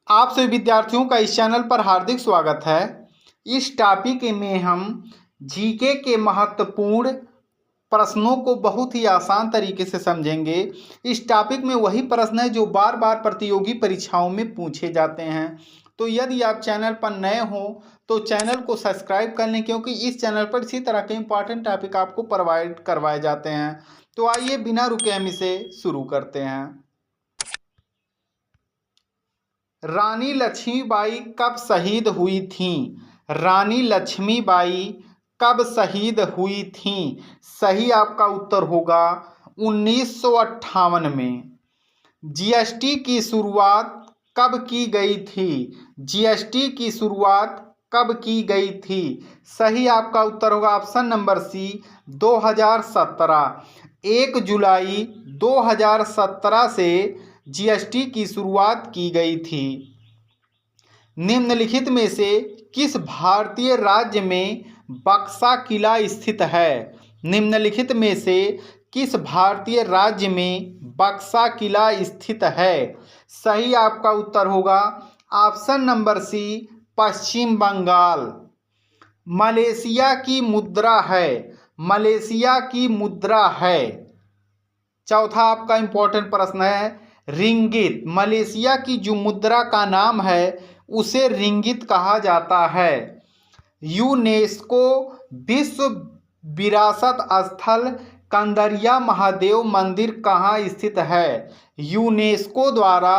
आप सभी विद्यार्थियों का इस चैनल पर हार्दिक स्वागत है। इस टॉपिक में हम जीके के महत्वपूर्ण प्रश्नों को बहुत ही आसान तरीके से समझेंगे। इस टॉपिक में वही प्रश्न है जो बार बार प्रतियोगी परीक्षाओं में पूछे जाते हैं। तो यदि आप चैनल पर नए हो तो चैनल को सब्सक्राइब कर लें, क्योंकि इस चैनल पर इसी तरह के इंपॉर्टेंट टॉपिक आपको प्रोवाइड करवाए जाते हैं। तो आइए बिना रुके हम इसे शुरू करते हैं। रानी लक्ष्मीबाई कब शहीद हुई थीं? रानी लक्ष्मीबाई कब शहीद हुई थीं? सही आपका उत्तर होगा 1958 में। जीएसटी की शुरुआत कब की गई थी? जीएसटी की शुरुआत कब की गई थी? सही आपका उत्तर होगा ऑप्शन नंबर सी 2017। 1 जुलाई 2017 से जीएसटी की शुरुआत की गई थी। निम्नलिखित में से किस भारतीय राज्य में बक्सा किला स्थित है? निम्नलिखित में से किस भारतीय राज्य में बक्सा किला स्थित है? सही आपका उत्तर होगा ऑप्शन नंबर सी पश्चिम बंगाल। मलेशिया की मुद्रा है। मलेशिया की मुद्रा है। चौथा आपका इंपॉर्टेंट प्रश्न है रिंगित। मलेशिया की जो मुद्रा का नाम है उसे रिंगित कहा जाता है। यूनेस्को विश्व विरासत स्थल कंदरिया महादेव मंदिर कहाँ स्थित है? यूनेस्को द्वारा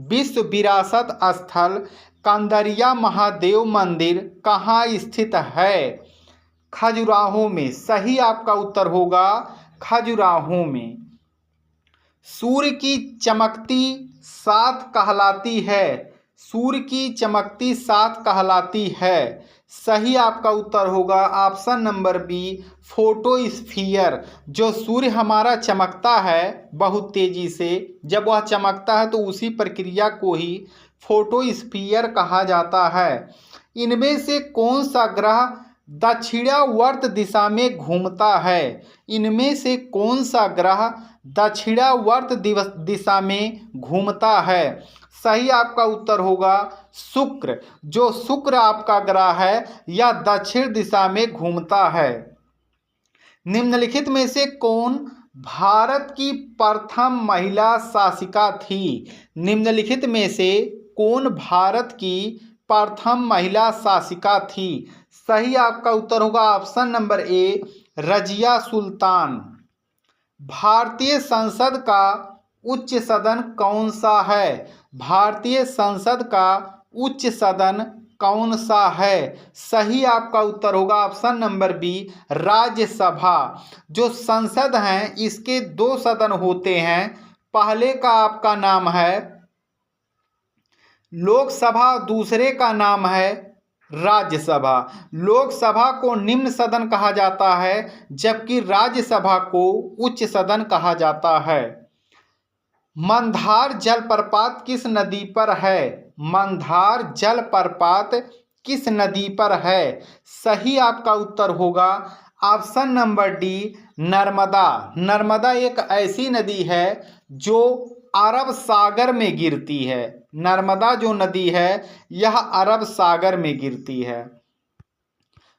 विश्व विरासत स्थल कंदरिया महादेव मंदिर कहाँ स्थित है? खजुराहो में। सही आपका उत्तर होगा खजुराहो में। सूर्य की चमकती साथ कहलाती है। सूर्य की चमकती साथ कहलाती है। सही आपका उत्तर होगा ऑप्शन नंबर बी फोटोस्फीयर। जो सूर्य हमारा चमकता है बहुत तेजी से, जब वह चमकता है तो उसी प्रक्रिया को ही फोटोस्फीयर कहा जाता है। इनमें से कौन सा ग्रह दक्षिणावर्त दिशा में घूमता है? इनमें से कौन सा ग्रह दक्षिणावर्त दिशा में घूमता है? सही आपका उत्तर होगा शुक्र। जो शुक्र आपका ग्रह है यह दक्षिण दिशा में घूमता है। निम्नलिखित में से कौन भारत की प्रथम महिला शासिका थी? निम्नलिखित में से कौन भारत की प्रथम महिला शासिका थी? सही आपका उत्तर होगा ऑप्शन नंबर ए रजिया सुल्तान। भारतीय संसद का उच्च सदन कौन सा है? भारतीय संसद का उच्च सदन कौन सा है? सही आपका उत्तर होगा ऑप्शन नंबर बी राज्यसभा। जो संसद हैं इसके दो सदन होते हैं। पहले का आपका नाम है लोकसभा, दूसरे का नाम है राज्यसभा। लोकसभा को निम्न सदन कहा जाता है जबकि राज्यसभा को उच्च सदन कहा जाता है। मंदार जलप्रपात किस नदी पर है? मंदार जलप्रपात किस नदी पर है? सही आपका उत्तर होगा option number D Narmada. Narmada एक ऐसी नदी है जो अरब सागर में गिरती है। नर्मदा जो नदी है यह अरब सागर में गिरती है।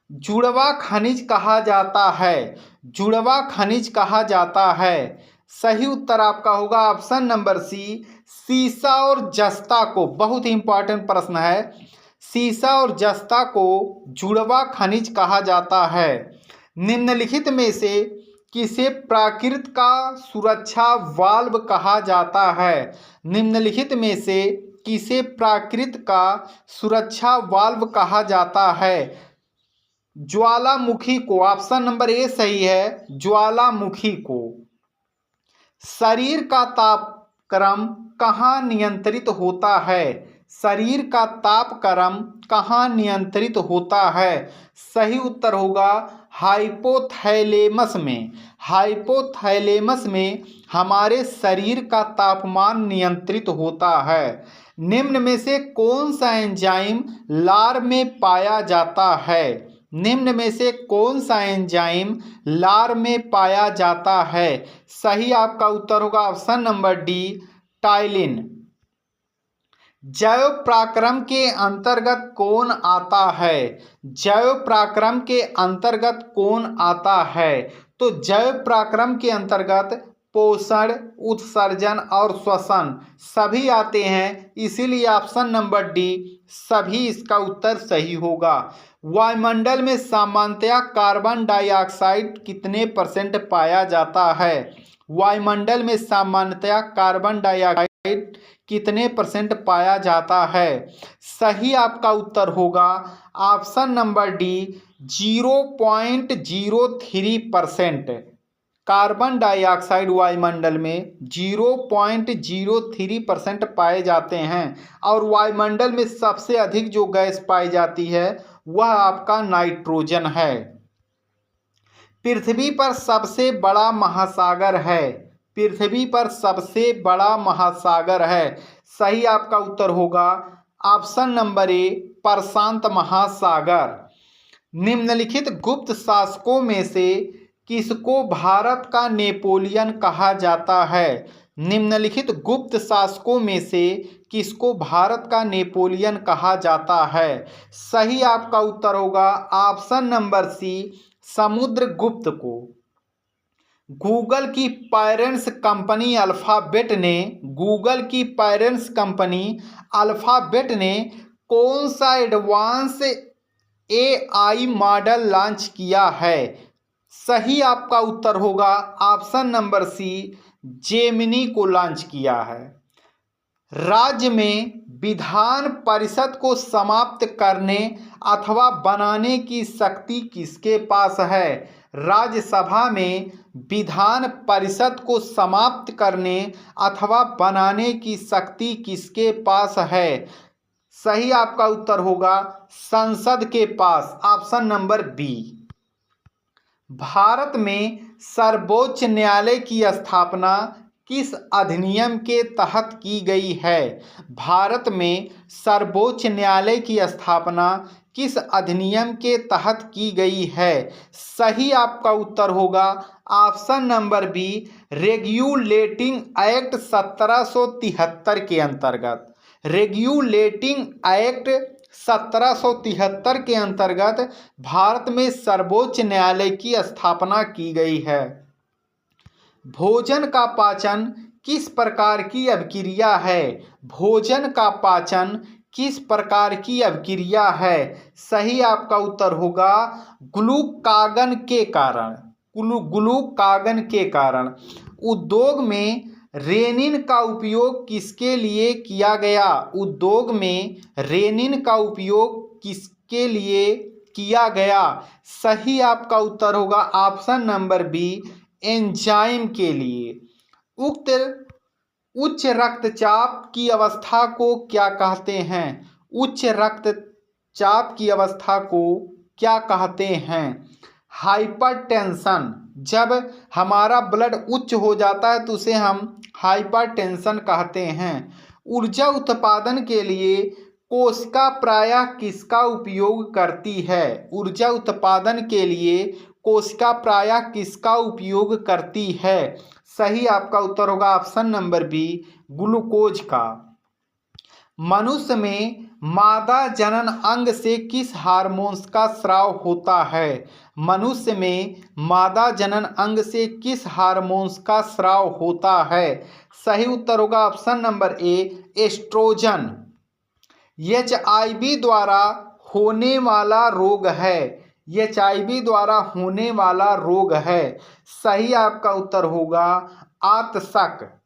जुड़वा खनिज कहा जाता है। जुड़वा खनिज कहा जाता है। सही उत्तर आपका होगा ऑप्शन नंबर सी सीसा और जस्ता को। बहुत ही इंपॉर्टेंट प्रश्न है। सीसा और जस्ता को जुड़वा खनिज कहा जाता है। निम्नलिखित में से किसे प्राकृत का सुरक्षा वाल्व कहा जाता है? निम्नलिखित में से किसे प्राकृत का सुरक्षा वाल्व कहा जाता है? ज्वालामुखी को। ऑप्शन नंबर ए सही है ज्वालामुखी को। शरीर का तापक्रम कहाँ नियंत्रित होता है? शरीर का तापक्रम कहाँ नियंत्रित होता है? सही उत्तर होगा हाइपोथैलेमस में। हाइपोथैलेमस में हमारे शरीर का तापमान नियंत्रित होता है। निम्न में से कौन सा एंजाइम लार में पाया जाता है? निम्न में से कौन सा एंजाइम लार में पाया जाता है? सही आपका उत्तर होगा ऑप्शन नंबर डी टाइलिन। जैव पराक्रम के अंतर्गत कौन आता है? जैव पराक्रम के अंतर्गत कौन आता है? तो जैव पराक्रम के अंतर्गत पोषण, उत्सर्जन और श्वसन सभी आते हैं, इसीलिए ऑप्शन नंबर डी सभी इसका उत्तर सही होगा। वायुमंडल में सामान्यतया कार्बन डाइऑक्साइड कितने % पाया जाता है? वायुमंडल में सामान्यतया कार्बन डाइऑक्साइड कितने % पाया जाता है? सही आपका उत्तर होगा option number D 0.03%। Carbon dioxide वायुमंडल में 0.03% पाए जाते हैं और वायुमंडल में सबसे अधिक जो गैस पाई जाती है वह आपका नाइट्रोजन है। पृथ्वी पर सबसे बड़ा महासागर है? पृथ्वी पर सबसे बड़ा महासागर है? सही आपका उत्तर होगा ऑप्शन नंबर ए प्रशांत महासागर। निम्नलिखित गुप्त शासकों में से किसको भारत का नेपोलियन कहा जाता है? निम्नलिखित गुप्त शासकों में से किसको भारत का नेपोलियन कहा जाता है? सही आपका उत्तर होगा ऑप्शन नंबर सी समुद्रगुप्त को। गूगल की पेरेंट्स कंपनी अल्फाबेट ने कौन सा एडवांस AI मॉडल लॉन्च किया है? सही आपका उत्तर होगा ऑप्शन नंबर सी जेमिनी को लॉन्च किया है। राज्य में विधान परिषद को समाप्त करने अथवा बनाने की शक्ति किसके पास है? राज्यसभा में विधान परिषद को समाप्त करने अथवा बनाने की शक्ति किसके पास है? सही आपका उत्तर होगा संसद के पास, ऑप्शन नंबर बी। भारत में सर्वोच्च न्यायालय की स्थापना किस अधिनियम के तहत की गई है? भारत में सर्वोच्च न्यायालय की स्थापना किस अधिनियम के तहत की गई है? सही आपका उत्तर होगा option number B regulating act 1773 के अंतर्गत। रेगुलेटिंग एक्ट 1773 के अंतर्गत भारत में सर्वोच्च न्यायालय की स्थापना की गई है। भोजन का पाचन किस प्रकार की अभिक्रिया है? भोजन का पाचन किस प्रकार की अभिक्रिया है? सही आपका उत्तर होगा ग्लूकागन के कारण। ग्लूकागन के कारण। उद्योग में रेनिन का उपयोग किसके लिए किया गया? उद्योग में रेनिन का उपयोग किसके लिए किया गया? सही आपका उत्तर होगा ऑप्शन नंबर बी एंजाइम के लिए। उच्च रक्तचाप की अवस्था को क्या कहते हैं? उच्च रक्तचाप की अवस्था को क्या कहते हैं? हाइपरटेंशन। जब हमारा ब्लड उच्च हो जाता है तो उसे हम हाइपरटेंशन कहते हैं। ऊर्जा उत्पादन के लिए कोशिका प्रायः किसका उपयोग करती है? ऊर्जा उत्पादन के लिए कोशिका प्रायः किसका उपयोग करती है? सही आपका उत्तर होगा ऑप्शन नंबर बी ग्लूकोज का। मनुष्य में मादा जनन अंग से किस हार्मोन्स का स्राव होता है? मनुष्य में मादा जनन अंग से किस हार्मोन्स का स्राव होता है? सही उत्तर होगा option number A estrogen. HIV द्वारा होने वाला रोग है। HIV द्वारा होने वाला रोग है। सही आपका उत्तर होगा आतशक।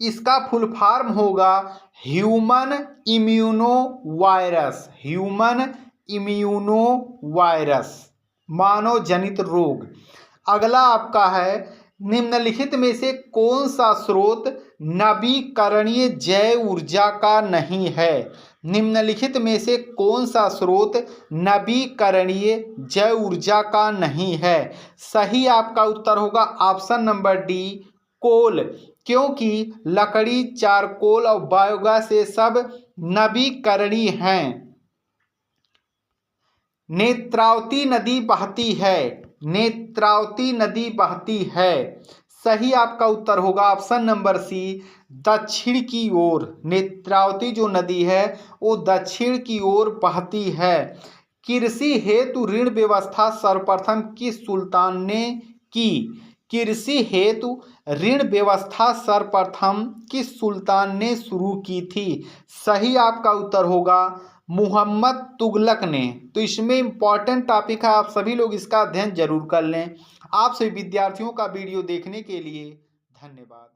इसका फुल फॉर्म होगा human immuno virus. Human immuno virus, मानव जनित रोग। अगला आपका है निम्नलिखित में से कौन सा स्रोत नवीकरणीय जैव ऊर्जा का नहीं है? निम्नलिखित में से कौन सा स्रोत नवीकरणीय जैव ऊर्जा का नहीं है? सही आपका उत्तर होगा ऑप्शन नंबर डी कोल, क्योंकि लकड़ी, चारकोल और बायोगैस ये सब नवीकरणीय हैं। नेत्रावती नदी बहती है। नेत्रावती नदी बहती है। सही आपका उत्तर होगा ऑप्शन नंबर सी दक्षिण की ओर। नेत्रावती जो नदी है वो दक्षिण की ओर बहती है। कृषि हेतु ऋण व्यवस्था सर्वप्रथम किस सुल्तान ने की? कृषि हेतु ऋण व्यवस्था सर्वप्रथम किस सुल्तान ने शुरू की थी? सही आपका उत्तर होगा मुहम्मद तुगलक ने। तो इसमें इंपॉर्टेंट टॉपिक है, आप सभी लोग इसका अध्ययन जरूर कर लें। आप सभी विद्यार्थियों का वीडियो देखने के लिए धन्यवाद।